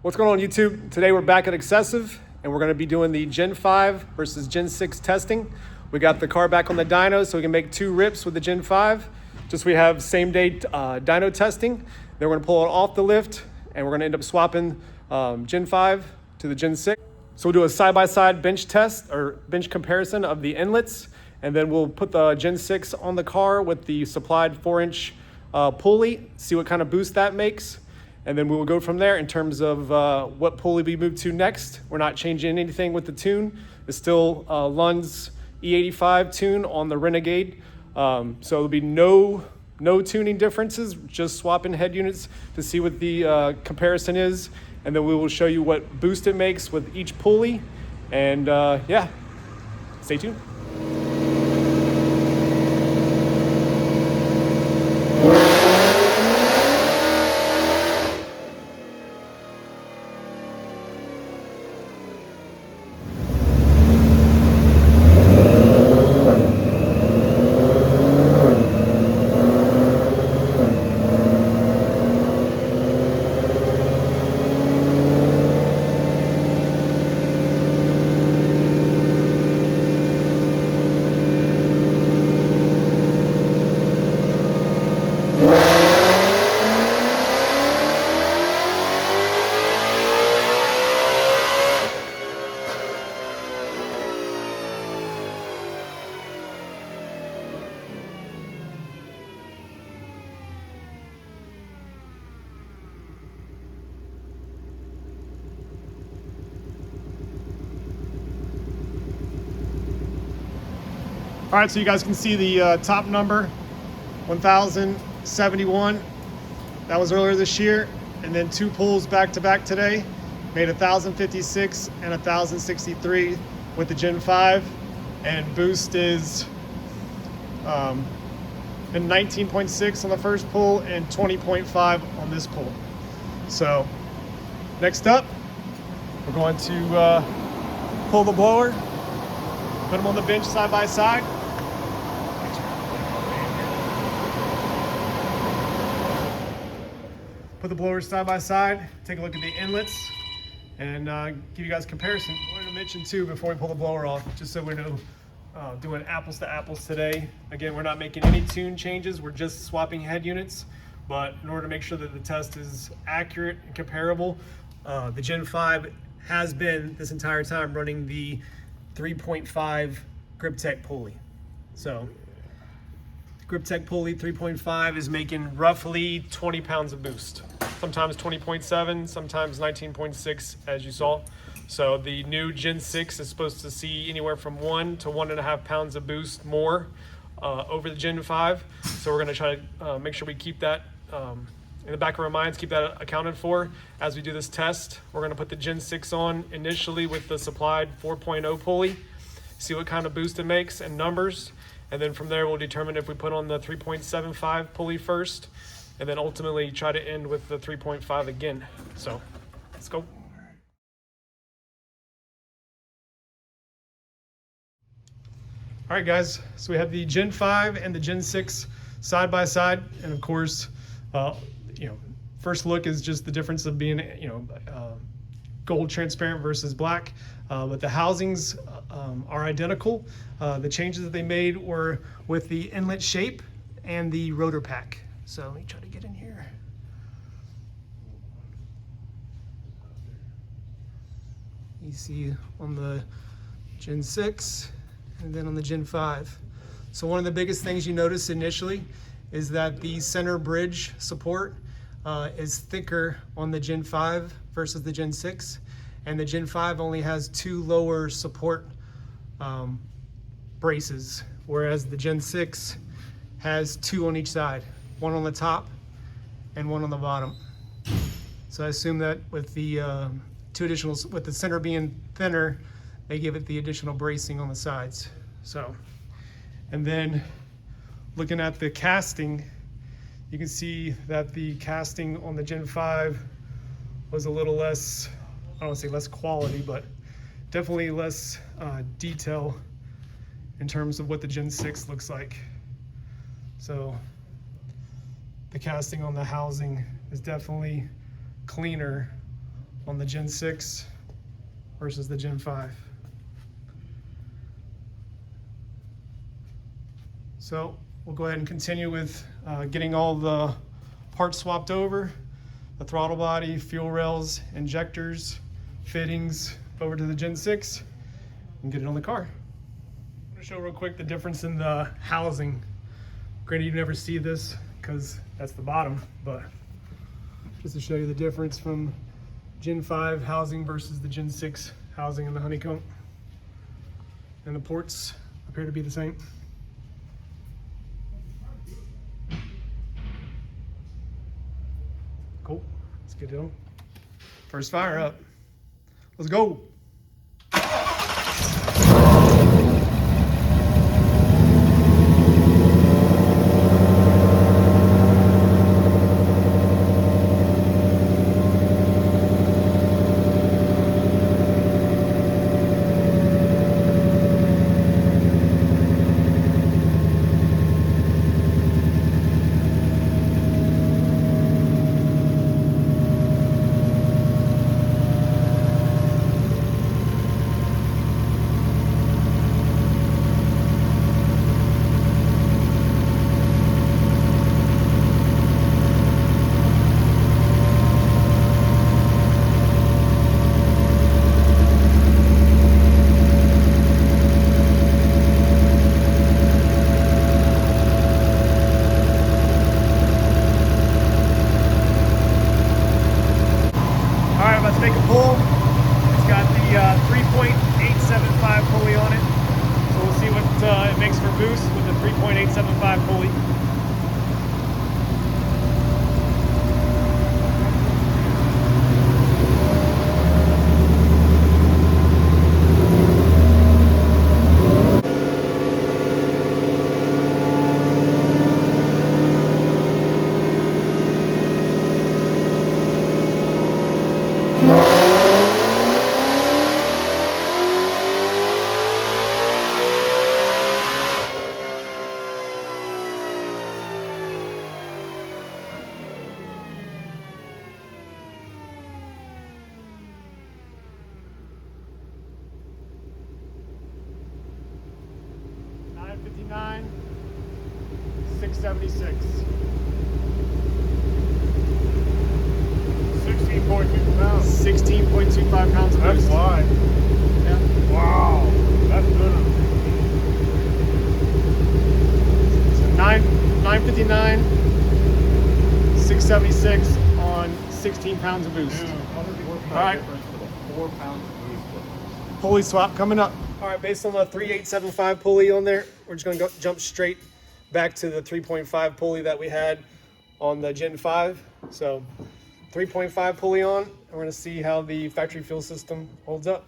What's going on YouTube? Today we're back at Excessive and we're going to be doing the Gen 5 versus Gen 6 testing. We got the car back on the dyno so we can make 2 rips with the Gen 5. Just we have same day dyno testing. Then we're going to pull it off the lift and we're going to end up swapping Gen 5 to the Gen 6. So we'll do a side-by-side bench test or bench comparison of the inlets, and then we'll put the Gen 6 on the car with the supplied 4-inch pulley, see what kind of boost that makes. And then we will go from there in terms of what pulley we move to next. We're not changing anything with the tune. It's still Lund's E85 tune on the Renegade. So there'll be no tuning differences, just swapping head units to see what the comparison is. And then we will show you what boost it makes with each pulley. And yeah, stay tuned. All right, so you guys can see the top number, 1,071. That was earlier this year. And then 2 pulls back to back today made 1,056 and 1,063 with the Gen 5. And boost is been 19.6 on the first pull and 20.5 on this pull. So next up, we're going to pull the blower, put them on the bench side by side. Put the blowers side by side, take a look at the inlets, and give you guys a comparison. I wanted to mention too, before we pull the blower off, just so we know, doing apples to apples today. Again, we're not making any tune changes, we're just swapping head units, but in order to make sure that the test is accurate and comparable, the Gen 5 has been this entire time running the 3.5 griptec pulley. So griptec pulley 3.5 is making roughly 20 pounds of boost. Sometimes 20.7, sometimes 19.6, as you saw. So the new Gen 6 is supposed to see anywhere from 1 to 1.5 pounds of boost more over the Gen 5. So we're gonna try to make sure we keep that in the back of our minds, keep that accounted for as we do this test. We're gonna put the Gen 6 on initially with the supplied 4.0 pulley, see what kind of boost it makes and numbers. And then from there, we'll determine if we put on the 3.75 pulley first, and then ultimately try to end with the 3.5 again. So let's go. All right, guys, so we have the Gen 5 and the Gen 6 side by side. And of course, first look is just the difference of being, gold transparent versus black. But the housings are identical. The changes that they made were with the inlet shape and the rotor pack. So let me try to get in here. You see on the Gen 6 and then on the Gen 5. So one of the biggest things you notice initially is that the center bridge support is thicker on the Gen 5 versus the Gen 6. And the Gen 5 only has 2 lower support braces, whereas the Gen 6 has 2 on each side, 1 on the top and 1 on the bottom. So I assume that with the 2 additional, with the center being thinner, they give it the additional bracing on the sides. So, and then looking at the casting, you can see that the casting on the Gen 5 was a little less, I don't want to say less quality, but definitely less detail in terms of what the Gen 6 looks like. So the casting on the housing is definitely cleaner on the Gen 6 versus the Gen 5. So we'll go ahead and continue with getting all the parts swapped over, the throttle body, fuel rails, injectors, fittings over to the Gen 6 and get it on the car. I'm gonna show real quick the difference in the housing. Granted, you never see this because that's the bottom, but just to show you the difference from Gen 5 housing versus the Gen 6 housing in the honeycomb. And the ports appear to be the same. Cool, let's get it on. First fire up. Let's go. Make a pull. It's got the 3.875 pulley on it. So we'll see what it makes for boost with the 3.875 pulley. $959, $676. 16.2 pounds. 16.25 pounds of That's boost. wide. Yeah. Wow. That's good. So 959, 676 on 16 pounds of boost. All right. For the 4 pounds of boost. Pulley swap coming up. All right, based on the 3.875 pulley on there, we're just gonna jump straight back to the 3.5 pulley that we had on the Gen 5. So 3.5 pulley on, and we're gonna see how the factory fuel system holds up.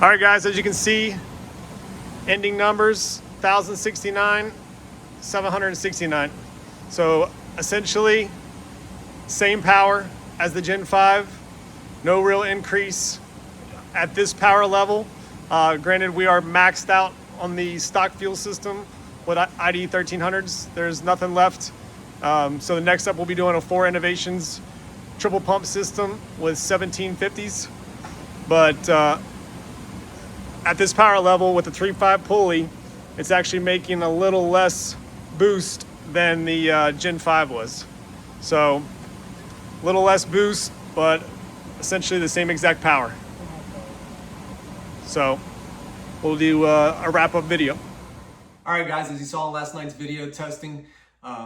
All right, guys, as you can see, ending numbers, 1,069, 769. So essentially, same power as the Gen 5, no real increase at this power level. Granted, we are maxed out on the stock fuel system with ID 1300s. There's nothing left. So the next up, we'll be doing a 4 Innovations triple pump system with 1750s. But at this power level with the 3.5 pulley, it's actually making a little less boost than the GEN5 was. So a little less boost, but essentially the same exact power. So we'll do a wrap-up video. All right, guys, as you saw in last night's video testing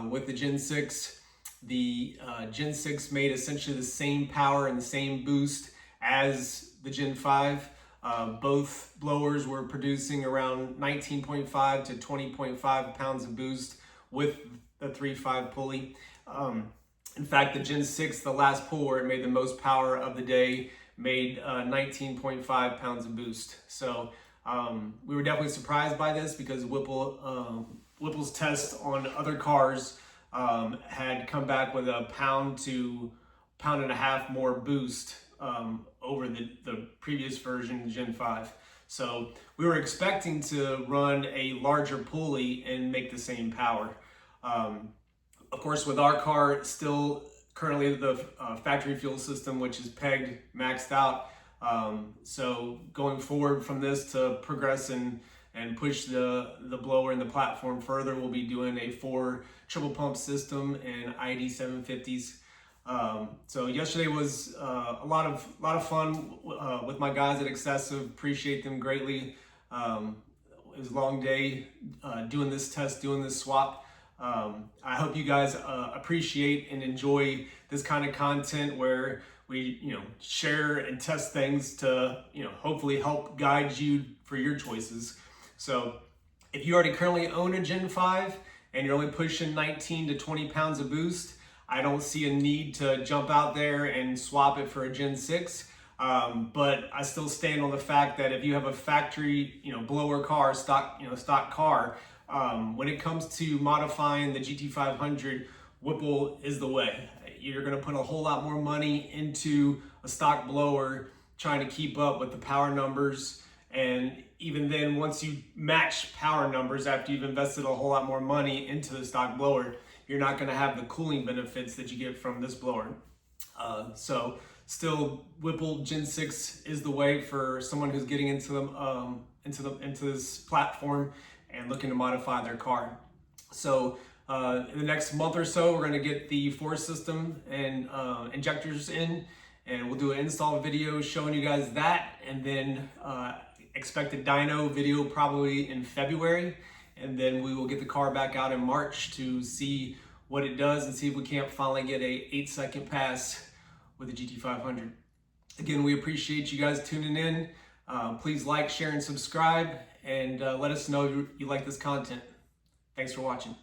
with the Gen6, the Gen6 made essentially the same power and the same boost as the Gen5. Both blowers were producing around 19.5 to 20.5 pounds of boost with the 3.5 pulley. In fact, the Gen6, the last pull where it made the most power of the day, made 19.5 pounds of boost. So we were definitely surprised by this because Whipple's test on other cars had come back with a pound to pound and a half more boost over the previous version, Gen5. So we were expecting to run a larger pulley and make the same power. Of course, with our car still currently the factory fuel system, which is pegged, maxed out. So going forward from this to progress and push the blower and the platform further, we'll be doing a 4 triple pump system and ID 750s. So yesterday was a lot of fun with my guys at Excessive. Appreciate them greatly. It was a long day doing this test, doing this swap. I hope you guys appreciate and enjoy this kind of content where we, share and test things to, hopefully help guide you for your choices. So if you already currently own a Gen5 and you're only pushing 19 to 20 pounds of boost, I don't see a need to jump out there and swap it for a Gen6. But I still stand on the fact that if you have a factory, blower car, stock car, when it comes to modifying the GT500, Whipple is the way. You're going to put a whole lot more money into a stock blower trying to keep up with the power numbers. And even then, once you match power numbers after you've invested a whole lot more money into the stock blower, you're not going to have the cooling benefits that you get from this blower. So still, Whipple Gen6 is the way for someone who's getting into them into this platform and looking to modify their car. So in the next month or so, we're going to get the 4 system and injectors in, and we'll do an install video showing you guys that, and then expect a dyno video probably in February. And then we will get the car back out in March to see what it does and see if we can't finally get a 8-second pass with the GT500. Again, we appreciate you guys tuning in. Please like, share, and subscribe, and let us know if you like this content. Thanks for watching.